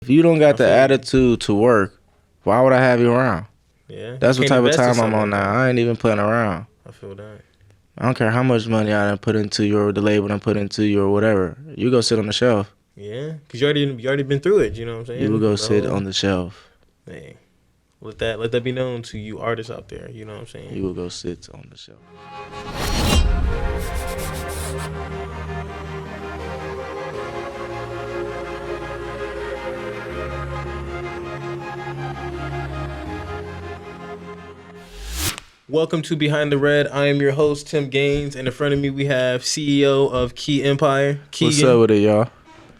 If you don't got the feel you. attitude to work, why would I have you around? Yeah. That's You what can't type of invest in time I'm something on like now. that. I ain't even playing around. I feel that. I don't care how much money I done put into you or the label done put into you or whatever. You go sit on the shelf. Yeah, because you already been through it. You know what I'm saying? You will go The sit whole- on the shelf. Hey, let that be known to you artists out there. You know what I'm saying? You will go sit on the shelf. Welcome to Behind the Red. I am your host, Tim Gaines, and in front of me we have CEO of Key Empire, Kegan. What's up with it, y'all?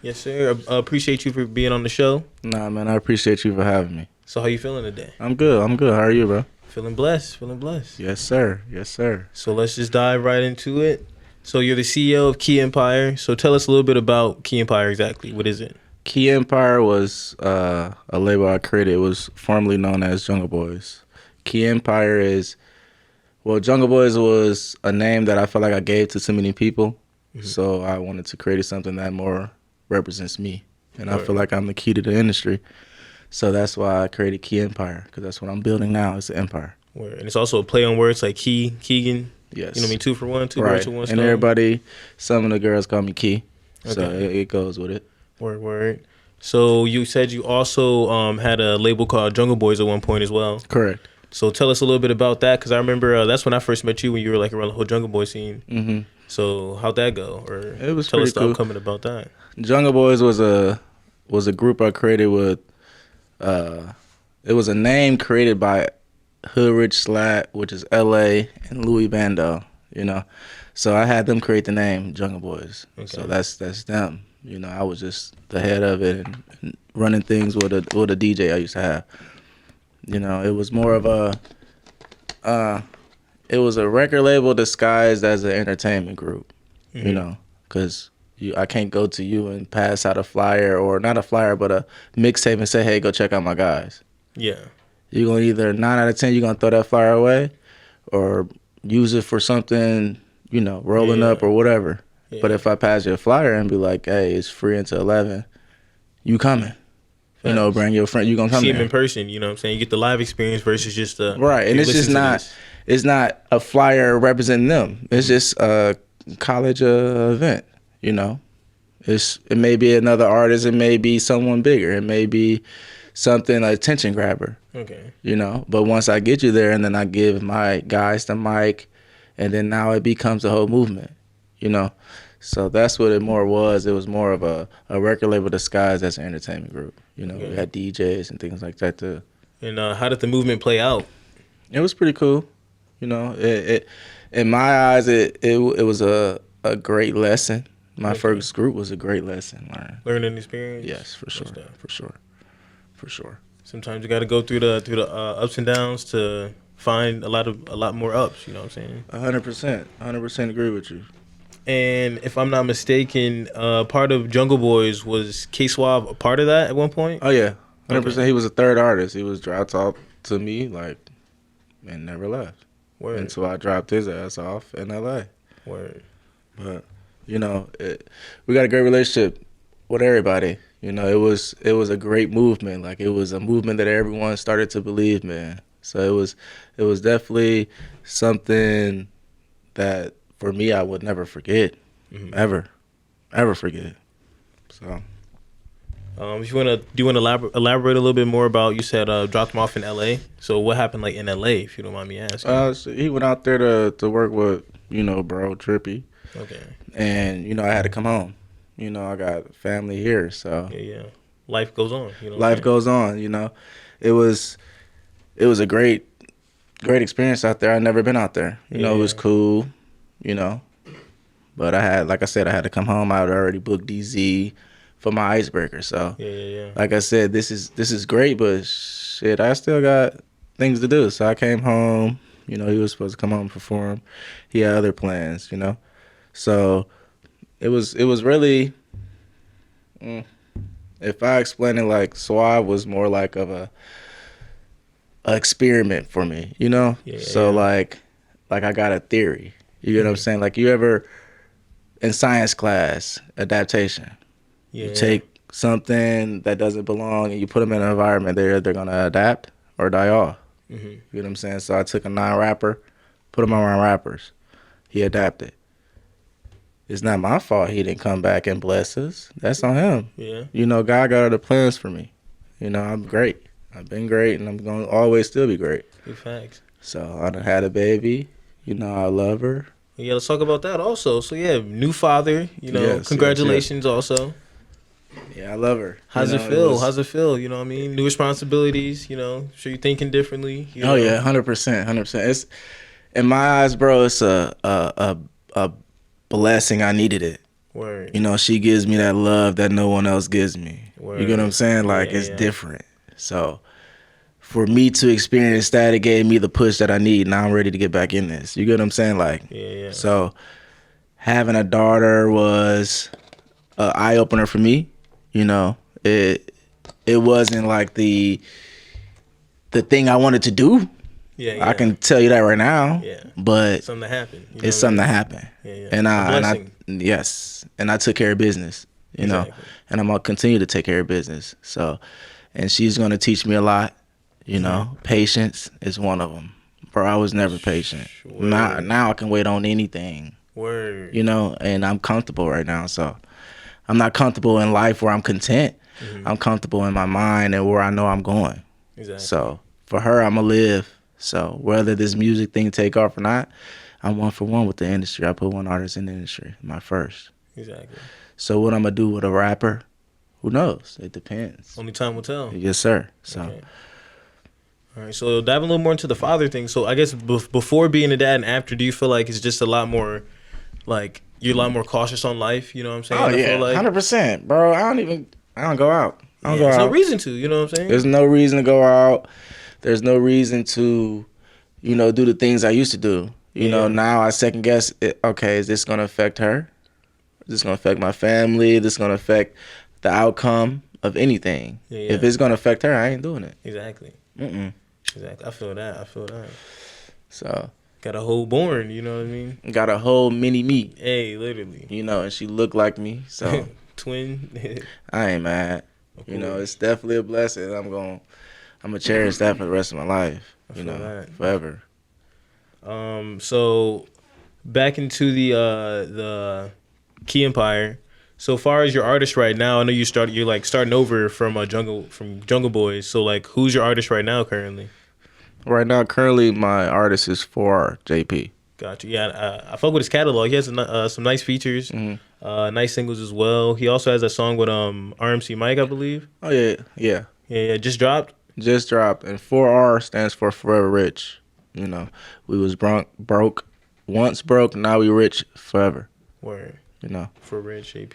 Yes, sir. Appreciate you for being on the show. Nah, man, I appreciate you for having me. So how you feeling today? I'm good. How are you, bro? Feeling blessed. Feeling blessed. Yes, sir. Yes, sir. So let's just dive right into it. So you're the CEO of Key Empire. So tell us a little bit about Key Empire exactly. What is it? Key Empire was a label I created. It was formerly known as Jungle Boys. Key Empire is, well, Jungle Boys was a name that I felt like I gave to too many people. Mm-hmm. So I wanted to create something that more represents me. And I feel like I'm the key to the industry. So that's why I created Key Empire, because that's what I'm building now. It's an empire. Word. And it's also a play on words like Key, Kegan. Yes. You know what I mean? 2 for 1, two right. birds with one stone. And everybody, some of the girls call me Key. Okay. So it goes with it. Word. So you said you also had a label called Jungle Boys at one point as well. Correct. So tell us a little bit about that, because I remember that's when I first met you, when you were like around the whole Jungle Boy scene. Mm-hmm. So how'd that go? Or it was tell us pretty cool. the upcoming about that. Jungle Boys was a group I created with. It was a name created by Hood Rich Slat, which is L.A., and Louis Bando. You know, so I had them create the name Jungle Boys. Okay. So that's them. You know, I was just the head of it and running things with a DJ I used to have. You know, it was more of it was a record label disguised as an entertainment group. Mm-hmm. You know, because I can't go to you and pass out a flyer, or not a flyer, but a mixtape and say, hey, go check out my guys. Yeah. You're going to either 9 out of 10, you're going to throw that flyer away or use it for something, you know, rolling up or whatever. Yeah. But if I pass you a flyer and be like, hey, it's free until 11, you coming. Facts. You know, bring your friend, you going to come see in. him in person, you know what I'm saying? You get the live experience versus just the... Right, and it's just not, it's not a flyer representing them. It's just a college event, you know. It may be another artist, it may be someone bigger, it may be something, attention grabber. Okay. You know, but once I get you there and then I give my guys the mic, and then now it becomes a whole movement, you know. So that's what it more was. It was more of a record label disguised as an entertainment group. You know, we had DJs and things like that too. And how did the movement play out? It was pretty cool. You know, it in my eyes, it was a great lesson. My first group was a great lesson learning experience. Yes, for sure. Sometimes you got to go through the ups and downs to find a lot more ups. You know what I'm saying? 100% agree with you. And if I'm not mistaken, part of Jungle Boys was K Sauve a part of that at one point? Oh yeah, 100%. Okay. He was a third artist. He was dropped off to me and never left. Word. And so I dropped his ass off in LA. Word. But you know, we got a great relationship with everybody. You know, it was a great movement. Like, it was a movement that everyone started to believe, man. So it was definitely something that for me I would never forget, ever forget. So, do you want to elaborate a little bit more about? You said dropped him off in L.A. So what happened in L.A. if you don't mind me asking? So he went out there to work with bro Trippy. Okay. And I had to come home. You know, I got family here, so yeah. Life goes on. Life goes on. You know, it was a great experience out there. I'd never been out there. You know, it was cool. You know, but I had to come home. I had already booked DZ for my icebreaker. So like I said, this is great, but shit, I still got things to do. So I came home. You know, he was supposed to come home and perform. He had other plans. You know, so. It was really, if I explain it like Suave was more like of a experiment for me, you know? Yeah, so like I got a theory, you get what I'm saying? Like, you ever in science class, adaptation, you take something that doesn't belong and you put them in an environment, they're gonna adapt or die off. You know what I'm saying? So I took a non-rapper, put him around rappers. He adapted. It's not my fault he didn't come back and bless us. That's on him. Yeah. You know, God got other plans for me. You know, I'm great. I've been great, and I'm going to always still be great. Big facts. So I done had a baby. You know, I love her. Yeah, let's talk about that also. So yeah, new father. You know, Yes, congratulations also. Yeah, I love her. How's You it know, feel? How's it feel? You know what I mean? New responsibilities. You know, sure you're thinking differently. You know? Oh yeah, 100%. It's in my eyes, bro. It's a blessing. I needed it. Word. You know, she gives me that love that no one else gives me. Word. You get what I'm saying? Like Yeah, it's yeah. different. So for me to experience that, it gave me the push that I need. Now I'm ready to get back in this. You get what I'm saying? Like, Yeah. So having a daughter was an eye opener for me. You know, it wasn't like the thing I wanted to do. Yeah. I can tell you that right now. Yeah. But Something that happened. You know it's what I something mean? that happened. Yeah. And I blessing. yes, and I took care of business. You know, Exactly. and I'm gonna continue to take care of business. So, and she's gonna teach me a lot. You know, patience is one of them. Bro, I was never patient. Word. Now I can wait on anything. Word. You know, and I'm comfortable right now. So I'm not comfortable in life where I'm content. I'm comfortable in my mind and where I know I'm going. Exactly. So for her, I'm gonna live. So whether this music thing take off or not, I'm 1 for 1 with the industry. I put one artist in the industry, my first. Exactly. So what I'm gonna do with a rapper, who knows? It depends. Only time will tell. Yes, sir. So. Okay. All right, so diving a little more into the father thing. So I guess before being a dad and after, do you feel like it's just a lot more, like you're a lot more cautious on life? You know what I'm saying? Oh I yeah, feel like 100%, bro. I don't go out. there's no reason to. You know what I'm saying? There's no reason to go out. There's no reason to, you know, do the things I used to do. You know, now I second guess it. Okay, is this gonna affect her? Is this gonna affect my family? Is this gonna affect the outcome of anything? Yeah. If it's gonna affect her, I ain't doing it. Exactly. Exactly. I feel that. So Got a whole born. You know what I mean? got a whole mini me. Hey, literally. You know, and she looked like me. So Twin. I ain't mad. You know, it's definitely a blessing. I'm gonna cherish that for the rest of my life. You know, that. forever. So back into the Key Empire. So far as your artist right now, I know you're like starting over from Jungle Boys. So like, who's your artist right now currently? Right now, currently, my artist is 4R JP. Got you. Yeah, I fuck with his catalog. He has some nice features, nice singles as well. He also has a song with RMC Mike, I believe. Oh yeah. Just dropped. Just dropped, and 4R stands for Forever Rich. You know, we was broke, once broke, now we rich forever. Word. You know, For Rich AP.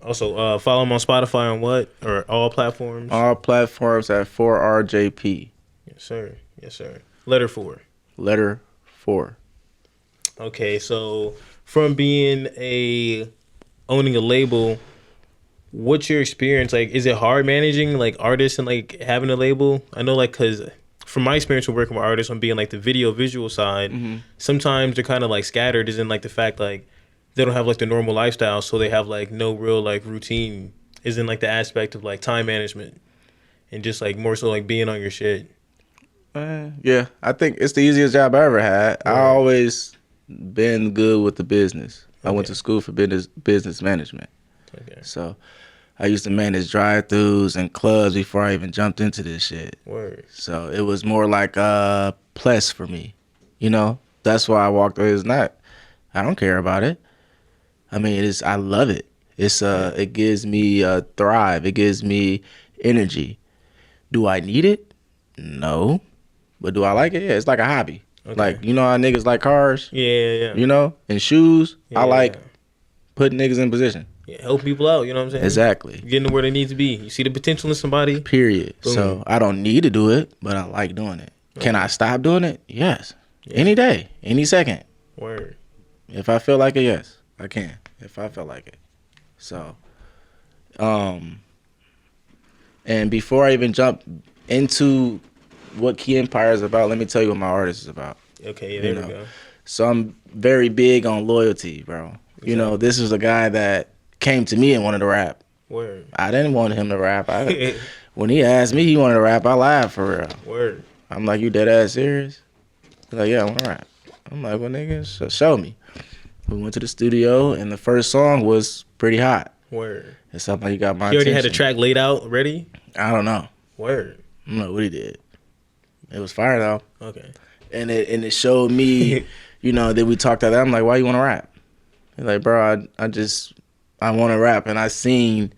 Also, follow him on Spotify on what or all platforms. all platforms at 4R JP. Yes, sir. Letter 4. Letter 4. Okay, so from being owning a label, what's your experience like? Is it hard managing like artists and like having a label? I know like because from my experience with working with artists on being like the visual side, sometimes they're kind of like scattered. Isn't like the fact like they don't have like the normal lifestyle, so they have like no real like routine. Isn't like the aspect of like time management and just like more so like being on your shit. Yeah, I think it's the easiest job I ever had. I always been good with the business. I went to school for business management. Okay. So I used to manage drive-thrus and clubs before I even jumped into this shit. Word. So it was more like a plus for me. You know, that's why I walked away. It's not, I don't care about it. I mean, I love it. It gives me a thrive. It gives me energy. Do I need it? No. But do I like it? Yeah, it's like a hobby. Okay. Like, you know how niggas like cars? Yeah. You know? And shoes? Yeah, I like putting niggas in position. Yeah, help people out, you know what I'm saying? Exactly. Getting to where they need to be. You see the potential in somebody? Period. Boom. So I don't need to do it, but I like doing it. Okay. Can I stop doing it? Yes. Yeah. Any day. Any second. Word. If I feel like it, yes. I can. If I feel like it. So, and before I even jump into what Key Empire is about, let me tell you what my artist is about. Okay, yeah, there we go. So I'm very big on loyalty, bro. Exactly. You know, this was a guy that came to me and wanted to rap. Word. I didn't want him to rap. When he asked me he wanted to rap, I laughed for real. Word. I'm like, you dead ass serious? He's like, yeah, I want to rap. I'm like, well, nigga, show me. We went to the studio, and the first song was pretty hot. Word. It's something like you got my He already attention. had a track laid out ready? I don't know. Word. I don't know what he did. It was fire, though. Okay. And it showed me, you know, that we talked about that. I'm like, why you want to rap? He's like, bro, I want to rap. And I seen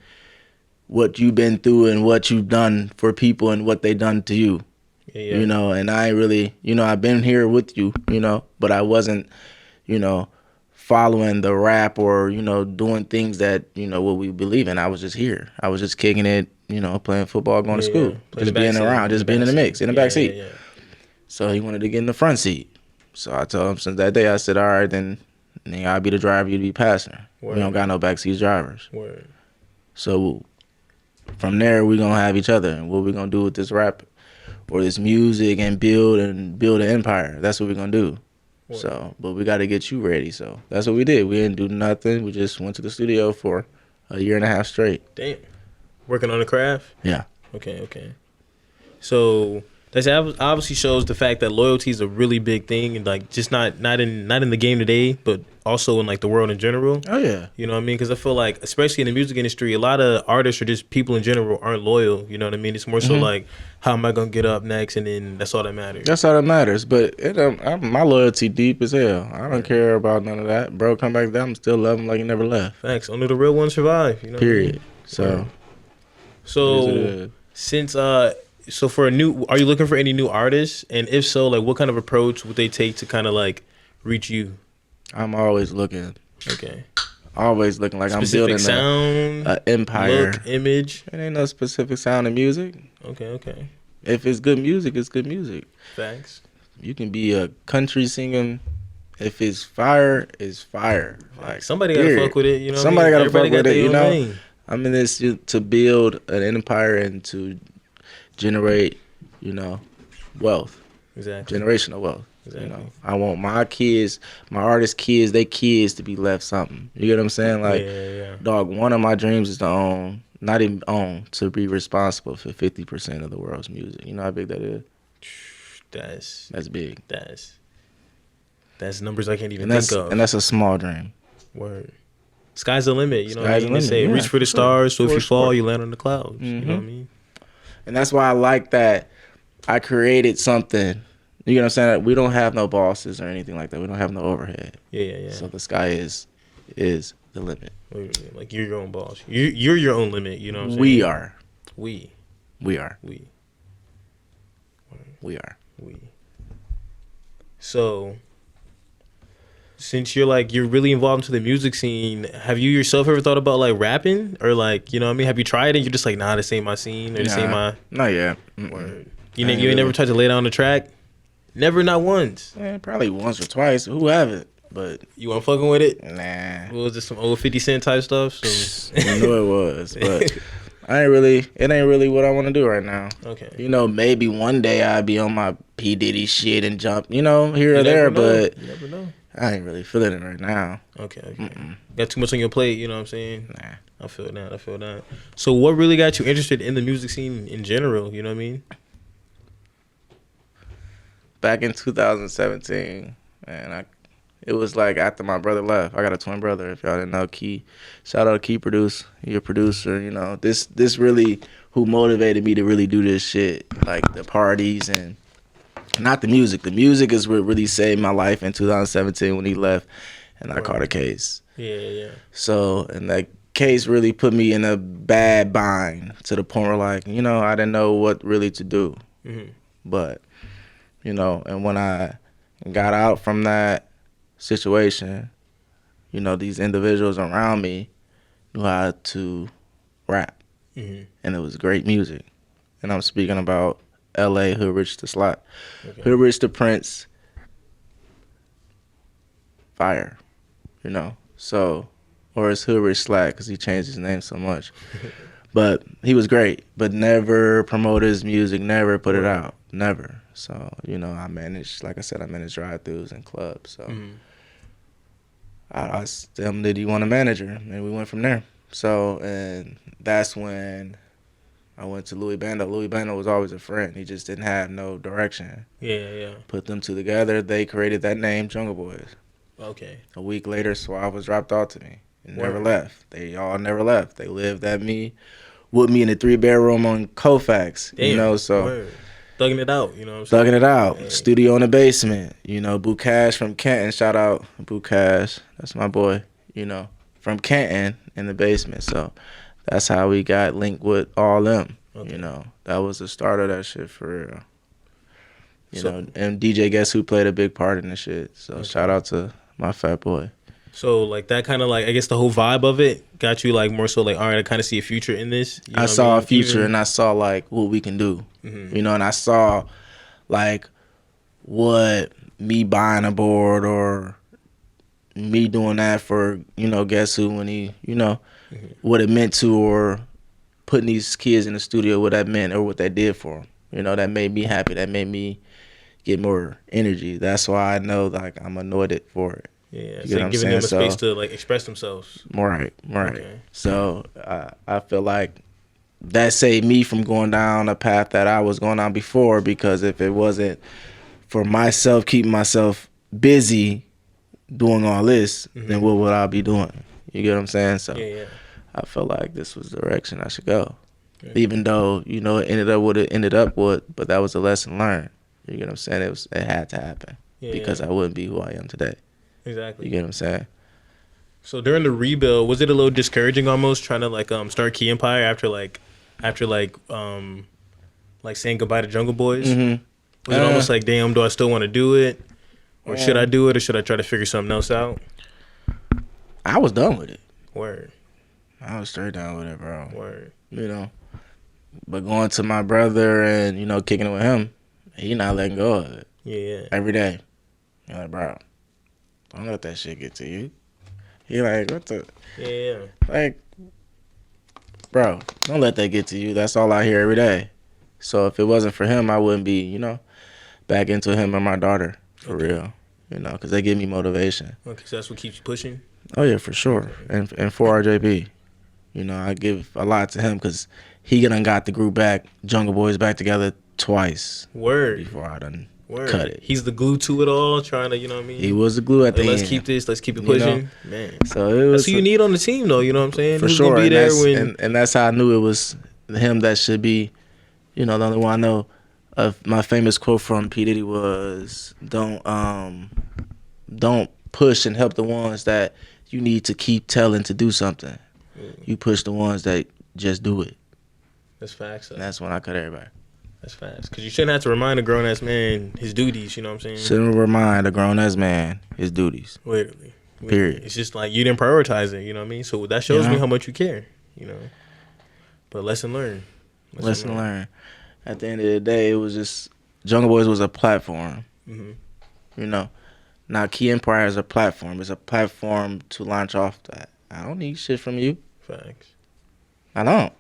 what you've been through and what you've done for people and what they done to you. Yeah. You know, and I really, you know, I've been here with you, you know, but I wasn't, you know, following the rap or, you know, doing things that, you know, what we believe in. I was just here. I was just kicking it, you know, playing football, going to school, just being around, just being in the mix, in the back seat. Yeah. So he wanted to get in the front seat. So I told him since that day, I said, all right, then I'll be the driver, you be passenger. Word. We don't got no backseat drivers. Word. So from there, we're going to have each other. And what we're going to do with this rap or this music and build an empire. That's what we're going to do. Word. So, but we got to get you ready. So that's what we did. We didn't do nothing. We just went to the studio for a year and a half straight. Damn. Working on the craft? Yeah. Okay. So that obviously shows the fact that loyalty is a really big thing, and like just not in the game today, but also in like the world in general. Oh yeah. You know what I mean? Because I feel like, especially in the music industry, a lot of artists or just people in general aren't loyal. You know what I mean? It's more so like, how am I gonna get up next, and then that's all that matters. That's all that matters. But my loyalty deep as hell. I don't care about none of that. Bro, come back down, I'm still love him like he never left. Facts. Only the real ones survive. You know. Period. What I mean? So since so for are you looking for any new artists? And if so, like what kind of approach would they take to kind of like reach you? I'm always looking. Okay. Always looking like specific I'm building sound, an empire. Look, image. It ain't no specific sound in music. Okay. If it's good music, it's good music. Facts. You can be a country singing. If it's fire, it's fire. Like somebody gotta fuck with it. You know. Somebody gotta fuck with it. You know. Thing. I'm in this to build an empire and to generate, you know, wealth. Exactly. Generational wealth. Exactly. You know, I want my kids, my artist kids, they kids to be left something. You get what I'm saying? Like, dog, one of my dreams is to own, not even own, to be responsible for 50% of the world's music. You know how big that is? That's big. That's numbers I can't even think of. And that's a small dream. Word. Sky's the limit. You know what I mean? They say, reach for the stars, so if you fall, you land on the clouds. Mm-hmm. You know what I mean? And that's why I like that I created something. You know what I'm saying? We don't have no bosses or anything like that. We don't have no overhead. Yeah. So the sky is the limit. Like you're your own boss. You're your own limit. You know what I'm saying? We are. We are. So, since you're really involved into the music scene, have you yourself ever thought about like rapping or like, you know what I mean? Have you tried it? You're just like, nah, this ain't my scene or this ain't my. Not yet. You ain't never tried to lay down the track? Never, not once. Probably once or twice. Who haven't? But you weren't fucking with it? Nah. What was it, some old 50 Cent type stuff? So. I know it was, but it ain't really what I want to do right now. Okay. You know, maybe one day I'll be on my P. Diddy shit and jump, you know, here or there, but you never know. I ain't really feeling it right now. Okay. Got too much on your plate, you know what I'm saying? Nah. I feel that. So what really got you interested in the music scene in general, you know what I mean? Back in 2017, man, it was like after my brother left. I got a twin brother. If y'all didn't know, Key, shout out to Key Produce. He a producer. You know, this really who motivated me to really do this shit, like the parties and not the music. The music is what really saved my life in 2017 when he left, and I caught a case. Yeah. So, and that case really put me in a bad bind to the point where, like, you know, I didn't know what really to do. But, you know, and when I got out from that situation, you know, these individuals around me knew how to rap. And it was great music. And I'm speaking about L.A. Hood Rich the Slot. Hood Rich the Prince. Fire. You know. So, or it's Hood Rich Slack because he changed his name so much. But he was great. But never promoted his music, never put it out. Never. So, you know, I managed drive-thrus and clubs. So I asked them, did he want a manager? And we went from there. So, and that's when I went to Louis Bando. Louis Bando was always a friend. He just didn't have no direction. Yeah. Put them two together. They created that name, Jungle Boys. Okay. A week later, Suave was dropped off to me and never Word. left. They all never left. They lived with me in a 3-bedroom on Kofax. Damn. So Word. Thugging it out, you know what I'm saying? thugging it out. Hey. Studio in the basement. Bukash from Kenton. Shout out Bukash. That's my boy. From Kenton in the basement. So that's how we got linked with all them. Okay. That was the start of that shit for real. And DJ Guess Who played a big part in the shit. So shout out to my fat boy. So like that kind of like, I guess the whole vibe of it got you like more so like, all right, I kind of see a future in this. I saw a future and I saw like what we can do. Mm-hmm. And I saw like what me buying a board or me doing that for, Guess Who when he, Mm-hmm. what it meant to, or putting these kids in the studio, what that meant or what that did for them. That made me happy. That made me get more energy. That's why I know like I'm anointed for it. Yeah, You know so giving them a space to like express themselves. Right. Okay. So I feel like that saved me from going down a path that I was going on before, because if it wasn't for myself, keeping myself busy doing all this, then what would I be doing? You get what I'm saying? So Yeah. I felt like this was the direction I should go. Yeah. Even though, it ended up with, but that was a lesson learned. You get what I'm saying? It had to happen because I wouldn't be who I am today. Exactly. You get what I'm saying? So during the rebuild, was it a little discouraging almost trying to like start Key Empire after saying goodbye to Jungle Boys? Mm-hmm. Was it almost like, damn, do I still want to do it? Or should I do it, or should I try to figure something else out? I was done with it. Word. I was straight down with it, bro. Word. But going to my brother and, kicking it with him, he not letting go of it. Yeah. Every day. You're like, bro, don't let that shit get to you. He like, what the? Yeah. Like, bro, don't let that get to you. That's all I hear every day. So if it wasn't for him, I wouldn't be, back into him and my daughter, for real. Because they give me motivation. Okay, so that's what keeps you pushing? Oh, yeah, for sure. And for RJB, I give a lot to him because he done got the group back, Jungle Boys back together twice. Word. Before I done Word. cut it. He's the glue to it all, trying to, you know what I mean? He was the glue at the let's end. keep this, let's keep it pushing. Man. So it was. That's who you need on the team, though, you know what I'm saying? For Who's sure. gonna be there when... and that's how I knew it was him that should be, the only one I know of. My famous quote from P. Diddy was, don't push and help the ones that you need to keep telling to do something. You push the ones that just do it. That's facts. And that's when I cut everybody. That's facts. Because you shouldn't have to remind a grown-ass man his duties, you know what I'm saying? Shouldn't remind a grown-ass man his duties. Literally. Period. It's just like you didn't prioritize it, you know what I mean? So that shows me how much you care, But lesson learned. Lesson learned. At the end of the day, it was just, Jungle Boys was a platform. Mm-hmm. Now Key Empire is a platform. It's a platform to launch off that. I don't need shit from you. Facts. I don't.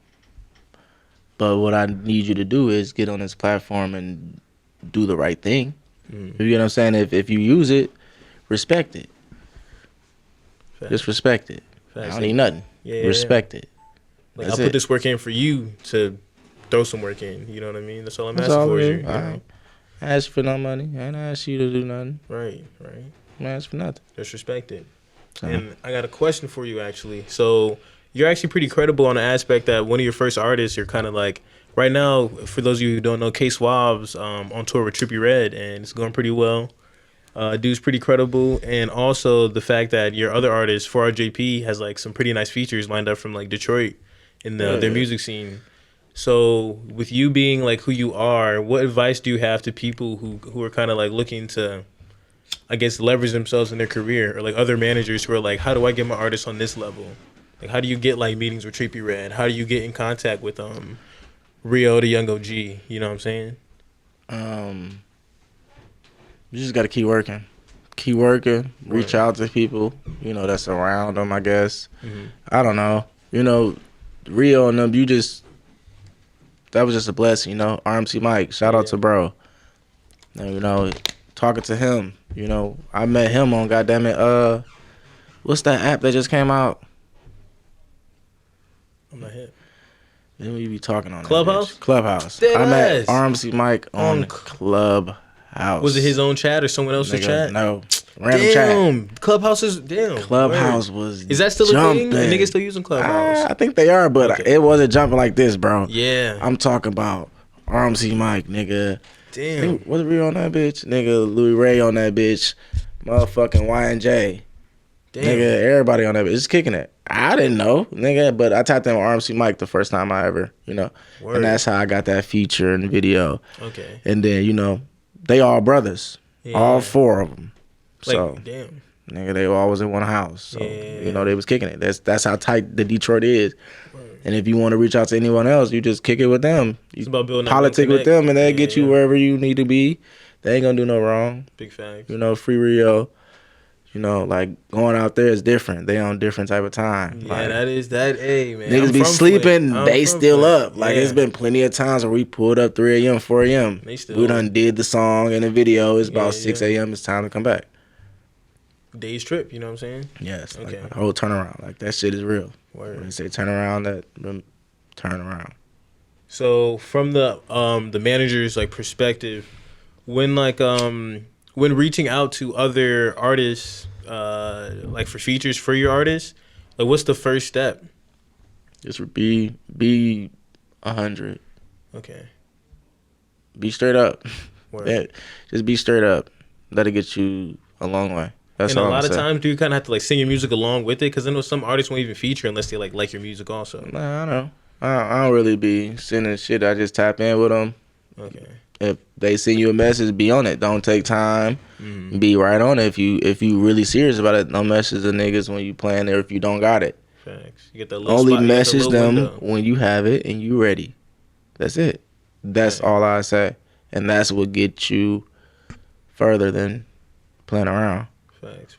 But what I need you to do is get on this platform and do the right thing. Mm. You get what I'm saying? If you use it, respect it. Facts. Just respect it. Facts. I don't need nothing. Respect it. Like, I'll put this work in for you to throw some work in. You know what I mean? That's all I'm asking for you. I ask for no money. I ain't ask you to do nothing. Right. I ask for nothing. Just respect it. And I got a question for you, actually. So you're actually pretty credible on the aspect that one of your first artists, you're kind of like, right now, for those of you who don't know, K Sauve's on tour with Trippie Redd, and it's going pretty well. Dude's pretty credible. And also the fact that your other artist, 4RJP, has like some pretty nice features lined up from like Detroit in their music scene. So with you being like who you are, what advice do you have to people who are kind of like looking to, I guess, leverage themselves in their career, or like other managers who are like, how do I get my artist on this level? Like, how do you get like meetings with Trippie Redd? How do you get in contact with Rio, the Young OG? You know what I'm saying? You just got to keep working. Keep working. Reach out to people, that's around them, I guess. Mm-hmm. I don't know. Rio and them, that was just a blessing, RMC Mike, shout out to bro. And, talking to him, I met him on, goddammit, what's that app that just came out? Not hip. Then we be talking on Clubhouse? That bitch. Clubhouse. Dead I met ass. RMC Mike on Clubhouse. Was it his own chat or someone else's chat? No. Random chat. Clubhouse is damn. Clubhouse was Is that still jumping. a thing? Niggas still using Clubhouse? I think they are, but it wasn't jumping like this, bro. Yeah. I'm talking about RMC Mike, nigga. Damn. Was we on that bitch? Nigga, Louis Ray on that bitch. Motherfucking Y&J. Damn. Nigga, everybody on that bitch. Just kicking it. I didn't know, nigga, but I tapped in with RMC Mike the first time I ever, Word. And that's how I got that feature and video. Okay. And then, they all brothers. Yeah. All 4 of them. Like, so, damn. Nigga, they were always in one house. So, yeah. They was kicking it. That's how tight the Detroit is. Word. And if you want to reach out to anyone else, you just kick it with them. You about building politic with them, and they'll get you wherever you need to be. They ain't gonna do no wrong. Big facts. Free Rio. Like going out there is different. They on different type of time. Yeah, like, that is that. Hey, man. Niggas be sleeping. They still up. Like it's been plenty of times where we pulled up 3 a.m., 4 a.m. We done did the song and the video. It's about 6 a.m. It's time to come back. Day's trip. You know what I'm saying? Yes. Okay. Like the whole turnaround. Like that shit is real. Word. When they say turn around, turn around. So from the manager's like perspective, when reaching out to other artists, like for features for your artists, like what's the first step? Just be 100. Okay. Be straight up. Word. Yeah, just be straight up. Let it get you a long way. That's and all a lot of times, do you kind of have to like sing your music along with it? Because I know some artists won't even feature unless they like your music also. Nah, I don't. I don't really be sending shit. I just tap in with them. Okay. If they send you a message, be on it. Don't take time. Mm-hmm. Be right on it. If you really serious about it, don't message the niggas when you playing it. If you don't got it, facts. You get that little only spot, message them window. when you have it and you ready. That's it. That's all I say, and that's what gets you further than playing around. Facts.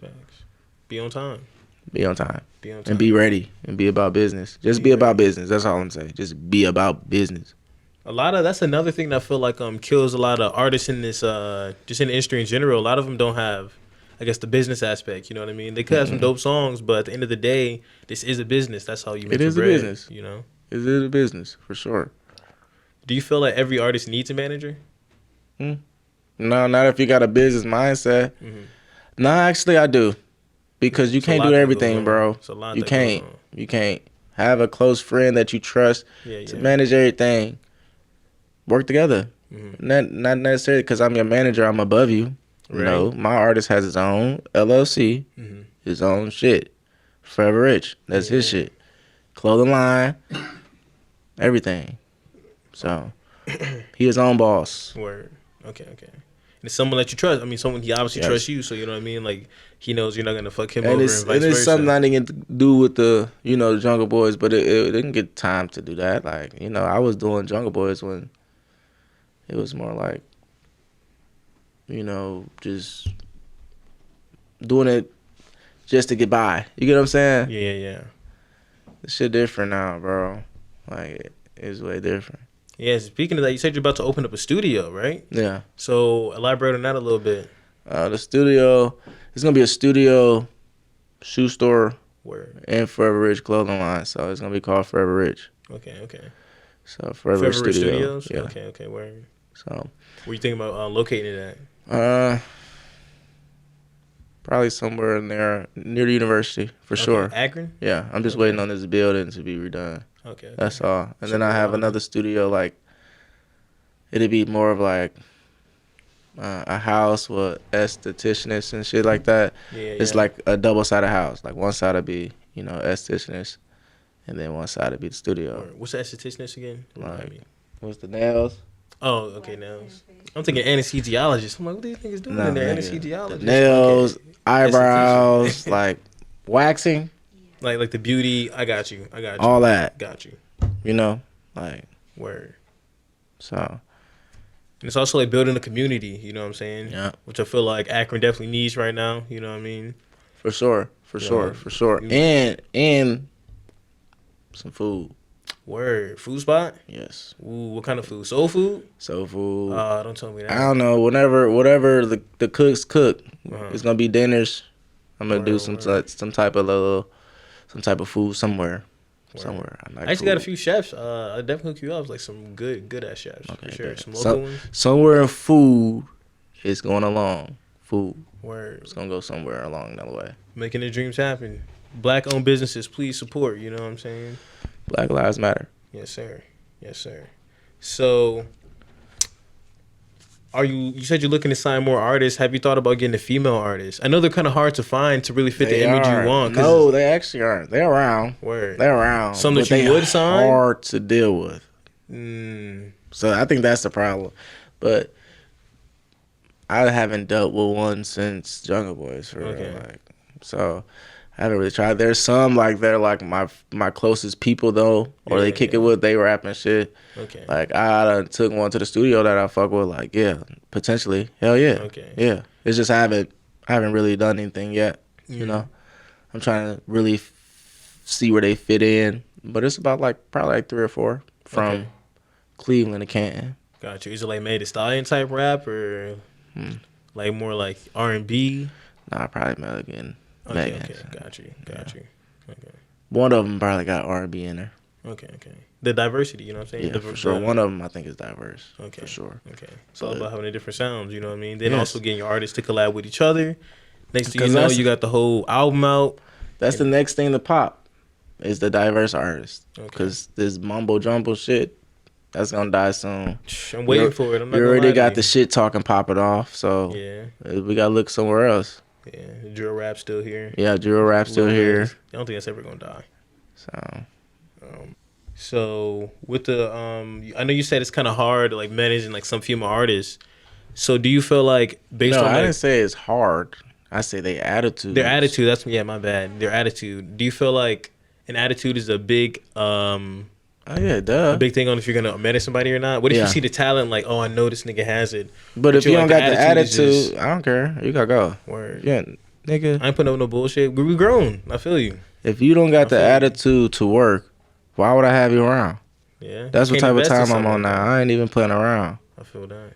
Be on time. Be on time. And be ready and be about business. Just be about business. That's all I'm saying. Just be about business. That's another thing that I feel like kills a lot of artists in this just in the industry in general. A lot of them don't have, I guess, the business aspect. You know what I mean? They could have some dope songs, but at the end of the day, this is a business. That's how you make your bread. It is a business. It is a business for sure. Do you feel like every artist needs a manager? No, not if you got a business mindset. Mm-hmm. No, actually, I do. Because you can't do everything, bro. You can't. You can't have a close friend that you trust to manage everything. Work together. Mm-hmm. Not necessarily because I'm your manager, I'm above you. Right. No, my artist has his own LLC, his own shit. Forever Rich, that's his shit. Clothing line, everything. So, he his own boss. Word. Okay. And it's someone that you trust. I mean, someone he obviously trusts you, so you know what I mean? Like, he knows you're not going to fuck him over and vice versa. It's something I didn't get to do with the Jungle Boys, but it didn't get time to do that. Like, I was doing Jungle Boys when it was more like, just doing it just to get by. You get what I'm saying? Yeah. This shit different now, bro. Like, it's way different. Yeah, speaking of that, you said you're about to open up a studio, right? Yeah. So elaborate on that a little bit. The studio, it's going to be a studio, shoe store, and Forever Rich clothing line. So it's going to be called Forever Rich. Okay. So Forever Rich Studios? Yeah. Okay, word. So. Where you thinking about locating it at? Probably somewhere in there near the university, for sure. Akron? Yeah, I'm just waiting on this building to be redone. Okay. That's all. And then I have another studio, like, it'd be more of like a house with estheticianists and shit like that. It's like a double-sided house. Like, one side would be, estheticianist, and then one side would be the studio. What's the estheticianist again? Like, what's the nails? Oh, okay, nails. I'm thinking anesthesiologist. I'm like, what do you think is doing in there? Anesthesiologist. The nails, eyebrows, like waxing. Like the beauty. I got you. All that. Got you. Like. Word. So. And it's also like building a community, you know what I'm saying? Yeah. Which I feel like Akron definitely needs right now, you know what I mean? For sure. And some food. Word. Food spot? Yes. Ooh, what kind of food? Soul food? Soul food. Don't tell me that. I don't know. Whatever the cooks cook, it's gonna be dinners. I'm gonna do some type of food somewhere. somewhere. I like I actually got a food. few chefs. I definitely hook you up with like some good ass chefs for sure. bet. Some local ones. Somewhere in food is going along. Food. Word. It's gonna go somewhere along that way. Making the dreams happen. Black owned businesses, please support. You know what I'm saying? Black Lives Matter. Yes, sir. Yes, sir. So, you said you're looking to sign more artists. Have you thought about getting a female artist? I know they're kind of hard to find to really fit the image you want. No, they actually aren't. They're around. Word. They're around. Some that you would sign? Hard to deal with. So I think that's the problem. But I haven't dealt with one since Jungle Boys for real. Like, so I haven't really tried. There's some like they're like my closest people though, or they kick it with, they rap and shit. Okay. Like I done took one to the studio that I fuck with. Like potentially, hell yeah. Okay. Yeah, it's just I haven't really done anything yet. You know, I'm trying to really see where they fit in. But it's about probably 3 or 4 from Cleveland to Canton. Got you. Is it like Made the Stallion type rap or like more like R&B? Nah, probably Megan. Okay. Got you. Okay. One of them probably got R&B in there. Okay. The diversity, you know what I'm saying? Yeah, for sure. One of them I think is diverse. Okay. For sure. Okay. It's all about having the different sounds, you know what I mean? Then also getting your artists to collab with each other. Next thing you know, you got the whole album out. That's the next thing to pop is the diverse artist. Because this mumbo jumbo shit, that's going to die soon. I'm waiting for it. I'm not you already got the shit talking popping off, so we got to look somewhere else. Yeah, drill rap still here. Yeah, drill rap still here. I don't think that's ever going to die. So... So with the I know you said it's kind of hard like managing like some female artists. So do you feel like based on I didn't say it's hard. I say their attitude. Their attitude. That's my bad. Their attitude. Do you feel like an attitude is a big a big thing on if you're gonna manage somebody or not? What if you see the talent like, oh, I know this nigga has it, but if you don't got the attitude, I don't care. You gotta go. Word. Yeah, nigga. I ain't putting up no bullshit. We grown. I feel you. If you don't got the attitude to work, why would I have you around? Yeah. That's what type of time I'm on now. I ain't even playing around. I feel that.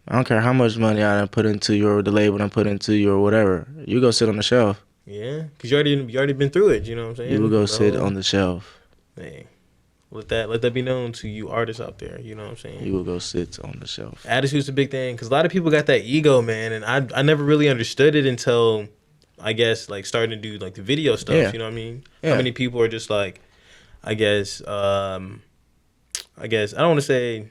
I don't care how much money I done put into you or the label done put into you or whatever. You go sit on the shelf. Yeah, because you already been through it. You know what I'm saying? You will go sit on the shelf. Hey, let that be known to you artists out there. You know what I'm saying? You will go sit on the shelf. Attitude's a big thing because a lot of people got that ego, man, and I never really understood it until I guess like starting to do like the video stuff. Yeah. You know what I mean? Yeah. How many people are just like, I guess I don't want to say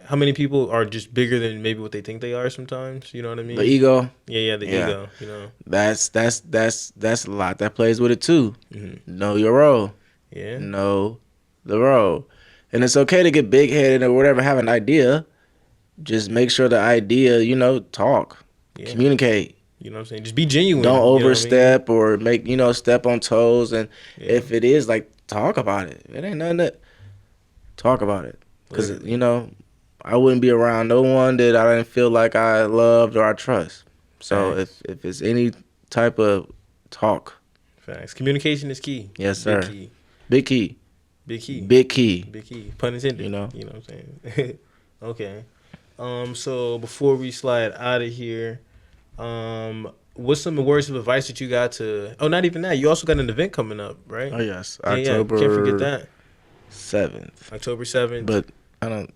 how many people are just bigger than maybe what they think they are sometimes. You know what I mean? The ego. Yeah, the ego. You know. That's a lot that plays with it too. Mm-hmm. Know your role. Yeah. Know the role. And it's okay to get big headed or whatever, have an idea. Just make sure the idea, talk. Yeah. Communicate. You know what I'm saying? Just be genuine. Don't overstep or make, step on toes. And if it is, talk about it. It ain't nothing that. Talk about it. Because, I wouldn't be around no one that I didn't feel like I loved or I trust. So if it's any type of talk. Facts. Communication is key. Yes, sir. Big key. Big key. Big key. Big key. Pun intended. You know what I'm saying? Okay. So before we slide out of here, what's some words of advice that you got to? Oh, not even that. You also got an event coming up, right? Oh yes, October. Can't forget that. 7th. October 7th. But I don't.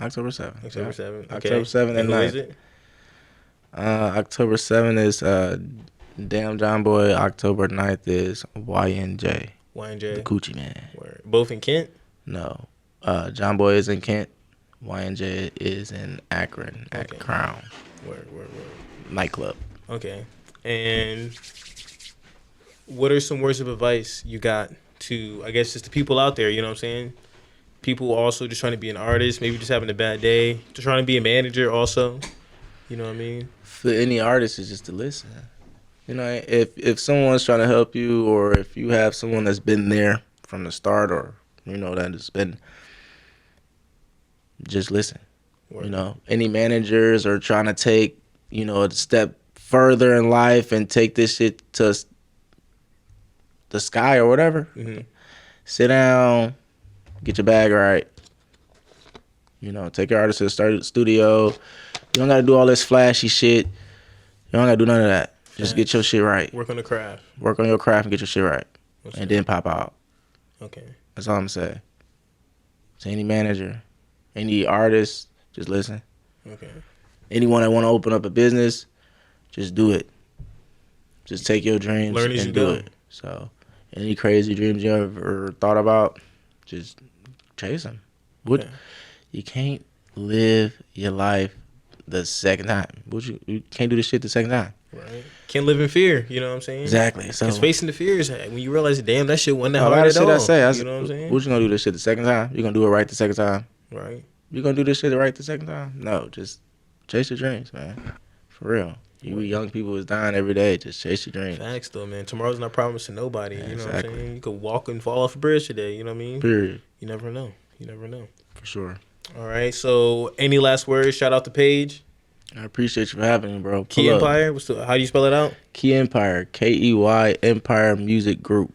October 7th. October 7th. Okay. October 7th and 9th. Is it? October 7th is Damn John Boy. October 9th is YNJ. YNJ. The Coochie Man. Word. Both in Kent? No. John Boy is in Kent. YNJ is in Akron at Crown. Word. Nightclub. Okay. And what are some words of advice you got to, I guess, just the people out there, you know what I'm saying? People also just trying to be an artist, maybe just having a bad day, just trying to be a manager also. You know what I mean? For any artist, is just to listen. If someone's trying to help you, or if you have someone that's been there from the start, or that has been, just listen. Word. Any managers are trying to take a step further in life and take this shit to the sky or whatever. Mm-hmm. Sit down, get your bag right. Take your artist to the studio. You don't got to do all this flashy shit. You don't got to do none of that. Just get your shit right. Work on the craft. Work on your craft and get your shit right. and then pop out. Okay. That's all I'm saying. So any manager, any artist, just listen. Okay. Anyone that want to open up a business, just do it. Just take your dreams Learn as you and do go. it. So any crazy dreams you ever thought about, just chase them. Okay. You can't live your life the second time. You can't do this shit the second time. Right. Can't live in fear. You know what I'm saying? Exactly. So because facing the fears, when you realize, damn, that shit wasn't that a hard lot of at shit all. I say, You know what I'm saying? what you gonna do this shit the second time? You gonna do it right the second time? Right. You gonna do this shit right the second time? No, just chase your dreams, man. For real. You young people is dying every day. Just chase your dreams. Facts, though, man. Tomorrow's not promised to nobody. Yeah, you know exactly. what I'm saying? You could walk and fall off a bridge today. You know what I mean? Period. You never know. You never know. For sure. All right. So, any last words? Shout out to Paige. I appreciate you for having me, bro. Key Pull up. Empire. How do you spell it out? Key Empire. KEY Empire Music Group.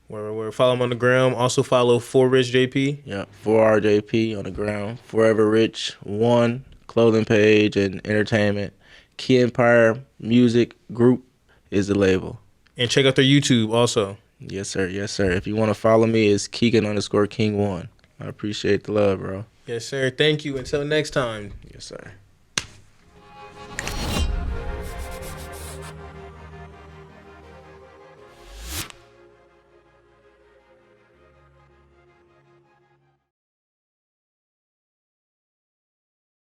Where follow him on the ground. Also follow For Rich JP. Yep. 4RJP on the ground. Forever Rich 1 clothing page and entertainment. Key Empire Music Group is the label. And check out their YouTube also. Yes, sir. Yes, sir. If you want to follow me, it's Kegan_King1. I appreciate the love, bro. Yes, sir. Thank you. Until next time. Yes, sir.